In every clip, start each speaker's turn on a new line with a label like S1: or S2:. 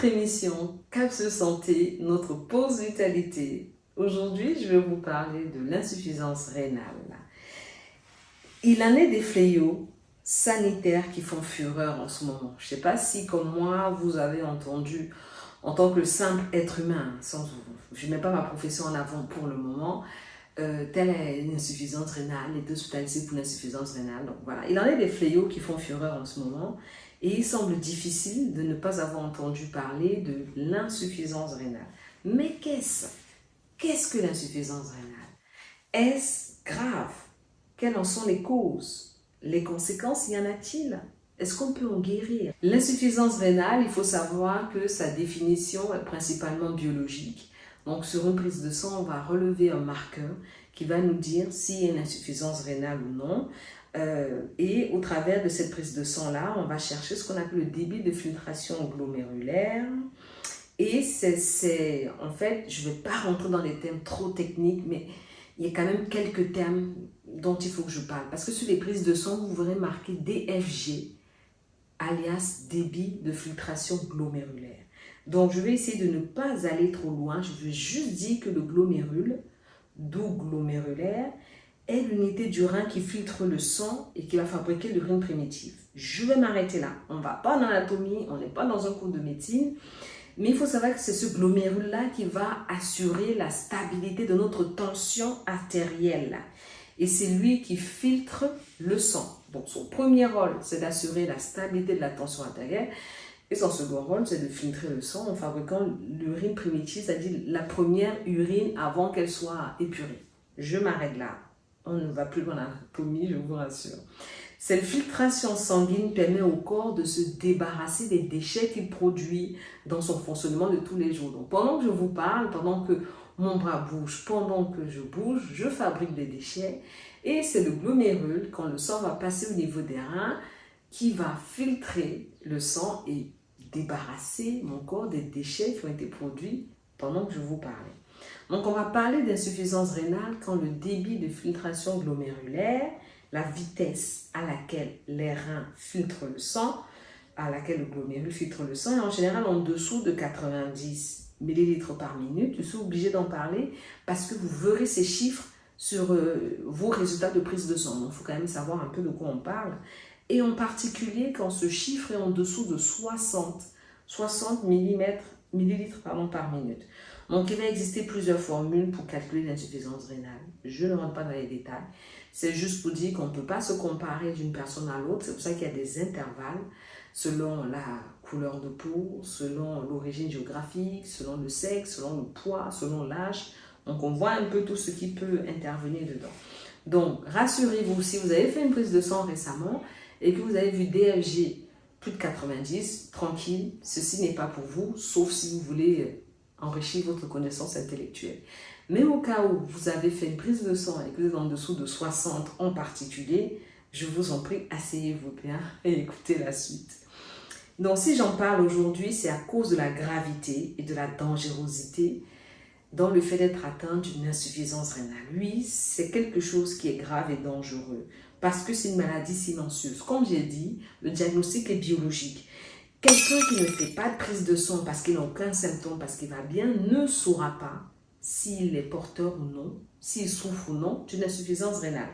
S1: votre émission Capsule Santé, notre pause vitalité. Aujourd'hui, je vais vous parler de l'insuffisance rénale. Il en est des fléaux sanitaires qui font fureur en ce moment. Je ne sais pas si, comme moi, vous avez entendu, en tant que simple être humain, je ne mets pas ma profession en avant pour le moment, telle est une insuffisance rénale, il est hospitalisé pour l'insuffisance rénale. Donc voilà, il en est des fléaux qui font fureur en ce moment et il semble difficile de ne pas avoir entendu parler de l'insuffisance rénale. Mais qu'est-ce? Qu'est-ce que l'insuffisance rénale? Est-ce grave? Quelles en sont les causes? Les conséquences, y en a-t-il? Est-ce qu'on peut en guérir? L'insuffisance rénale, il faut savoir que sa définition est principalement biologique. Donc, sur une prise de sang, on va relever un marqueur qui va nous dire s'il y a une insuffisance rénale ou non. Et au travers de cette prise de sang-là, on va chercher ce qu'on appelle le débit de filtration glomérulaire. Et en fait, je ne vais pas rentrer dans des thèmes trop techniques, mais il y a quand même quelques termes dont il faut que je parle. Parce que sur les prises de sang, vous verrez marqué DFG, alias débit de filtration glomérulaire. Donc, je vais essayer de ne pas aller trop loin. Je veux juste dire que le glomérule, d'où glomérulaire, est l'unité du rein qui filtre le sang et qui va fabriquer l'urine primitive. Je vais m'arrêter là. On ne va pas en anatomie, on n'est pas dans un cours de médecine. Mais il faut savoir que c'est ce glomérule-là qui va assurer la stabilité de notre tension artérielle. Et c'est lui qui filtre le sang. Donc, son premier rôle, c'est d'assurer la stabilité de la tension artérielle. Et son second rôle, c'est de filtrer le sang en fabriquant l'urine primitive, c'est-à-dire la première urine avant qu'elle soit épurée. Je m'arrête là. On ne va plus dans l'anatomie, je vous rassure. Cette filtration sanguine permet au corps de se débarrasser des déchets qu'il produit dans son fonctionnement de tous les jours. Donc, pendant que je vous parle, pendant que mon bras bouge, pendant que je bouge, je fabrique des déchets. Et c'est le glomérule, quand le sang va passer au niveau des reins, qui va filtrer le sang et débarrasser mon corps des déchets qui ont été produits pendant que je vous parlais. Donc, on va parler d'insuffisance rénale quand le débit de filtration glomérulaire, la vitesse à laquelle les reins filtrent le sang, à laquelle le glomérule filtre le sang, est en général en dessous de 90 ml par minute. Je suis obligée d'en parler parce que vous verrez ces chiffres sur vos résultats de prise de sang. Donc, il faut quand même savoir un peu de quoi on parle. Et en particulier quand ce chiffre est en dessous de 60 millilitres par minute. Donc, il va exister plusieurs formules pour calculer l'insuffisance rénale. Je ne rentre pas dans les détails. C'est juste pour dire qu'on ne peut pas se comparer d'une personne à l'autre. C'est pour ça qu'il y a des intervalles selon la couleur de peau, selon l'origine géographique, selon le sexe, selon le poids, selon l'âge. Donc, on voit un peu tout ce qui peut intervenir dedans. Donc, rassurez-vous, si vous avez fait une prise de sang récemment et que vous avez vu DFG plus de 90, tranquille, ceci n'est pas pour vous, sauf si vous voulez enrichir votre connaissance intellectuelle. Mais au cas où vous avez fait une prise de sang et que vous êtes en dessous de 60 en particulier, je vous en prie, asseyez-vous bien et écoutez la suite. Donc, si j'en parle aujourd'hui, c'est à cause de la gravité et de la dangerosité dans le fait d'être atteint d'une insuffisance rénale. Oui, c'est quelque chose qui est grave et dangereux parce que c'est une maladie silencieuse. Comme j'ai dit, le diagnostic est biologique. Quelqu'un qui ne fait pas de prise de sang parce qu'il n'a aucun symptôme, parce qu'il va bien, ne saura pas s'il est porteur ou non, s'il souffre ou non d'une insuffisance rénale.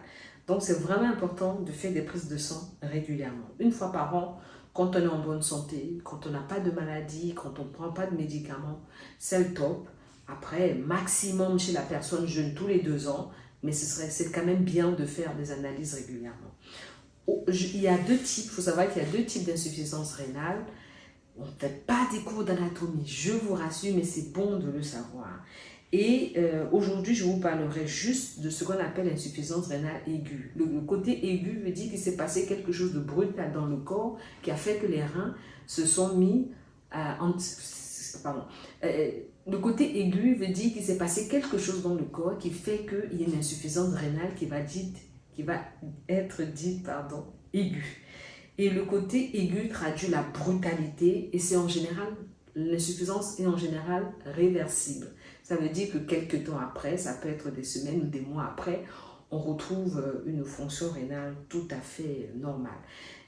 S1: Donc, c'est vraiment important de faire des prises de sang régulièrement. Une fois par an, quand on est en bonne santé, quand on n'a pas de maladie, quand on ne prend pas de médicaments, c'est le top. Après, maximum chez la personne jeune tous les 2 ans, mais c'est quand même bien de faire des analyses régulièrement. Il y a 2 types, il faut savoir qu'il y a 2 types d'insuffisance rénale. On ne fait pas des cours d'anatomie, je vous rassure, mais c'est bon de le savoir. Et aujourd'hui, je vous parlerai juste de ce qu'on appelle l'insuffisance rénale aiguë. Le côté aigu veut dire qu'il s'est passé quelque chose de brutal dans le corps qui a fait que les reins se sont mis le côté aigu veut dire qu'il s'est passé quelque chose dans le corps qui fait qu'il y a une insuffisance rénale qui va être dite aiguë. Et le côté aigu traduit la brutalité et c'est en général, l'insuffisance est en général réversible. Ça veut dire que quelques temps après, ça peut être des semaines ou des mois après, on retrouve une fonction rénale tout à fait normale.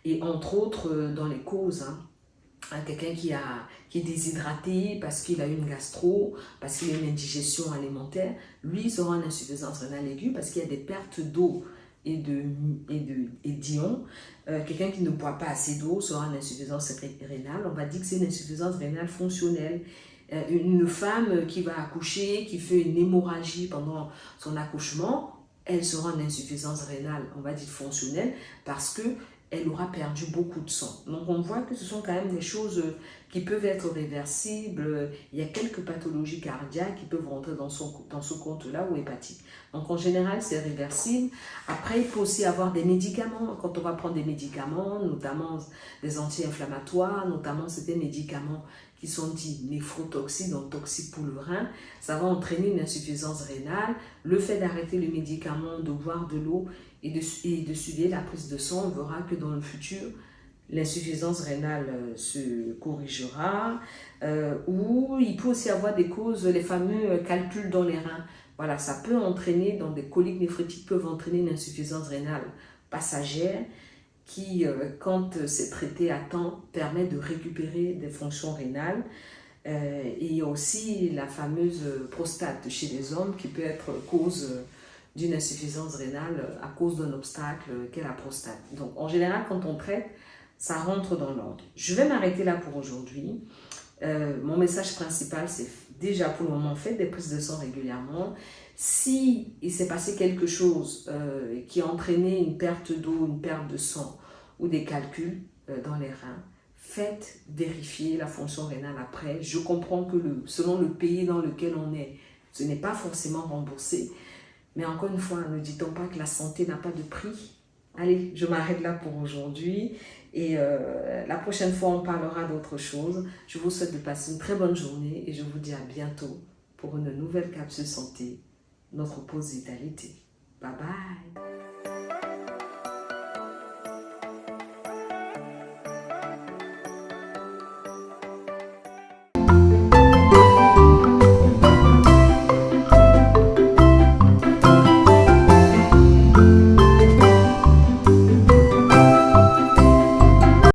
S1: Et entre autres, dans les causes, quelqu'un qui est déshydraté parce qu'il a une gastro, parce qu'il a une indigestion alimentaire, lui il sera en insuffisance rénale aiguë parce qu'il y a des pertes d'eau et d'ions. Quelqu'un qui ne boit pas assez d'eau sera en insuffisance rénale. On va dire que c'est une insuffisance rénale fonctionnelle. Une femme qui va accoucher, qui fait une hémorragie pendant son accouchement, elle sera en insuffisance rénale, on va dire fonctionnelle, parce que elle aura perdu beaucoup de sang. Donc on voit que ce sont quand même des choses qui peuvent être réversibles. Il y a quelques pathologies cardiaques qui peuvent rentrer dans ce compte-là, ou hépatiques. Donc en général, c'est réversible. Après, il peut aussi avoir des médicaments. Quand on va prendre des médicaments, notamment des anti-inflammatoires, notamment c'est des médicaments qui sont dits néphrotoxiques, donc toxiques pour le rein, ça va entraîner une insuffisance rénale. Le fait d'arrêter le médicament, de boire de l'eau et de suivre la prise de sang, on verra que dans le futur, l'insuffisance rénale se corrigera. Ou il peut aussi avoir des causes, les fameux calculs dans les reins. Voilà, ça peut entraîner, dans des coliques néphrétiques, peuvent entraîner une insuffisance rénale passagère qui, quand c'est traité à temps, permet de récupérer des fonctions rénales. Et il y a aussi la fameuse prostate chez les hommes qui peut être cause d'une insuffisance rénale à cause d'un obstacle qu'est la prostate. Donc en général, quand on traite, ça rentre dans l'ordre. Je vais m'arrêter là pour aujourd'hui. Mon message principal, c'est déjà pour le moment, faites des prises de sang régulièrement. Si il s'est passé quelque chose qui a entraîné une perte d'eau, une perte de sang ou des calculs dans les reins, faites vérifier la fonction rénale après. Je comprends que selon le pays dans lequel on est, ce n'est pas forcément remboursé. Mais encore une fois, ne dit-on pas que la santé n'a pas de prix? Allez, je m'arrête là pour aujourd'hui. Et la prochaine fois, on parlera d'autre chose. Je vous souhaite de passer une très bonne journée et je vous dis à bientôt pour une nouvelle capsule santé, notre pause vitalité. Bye bye.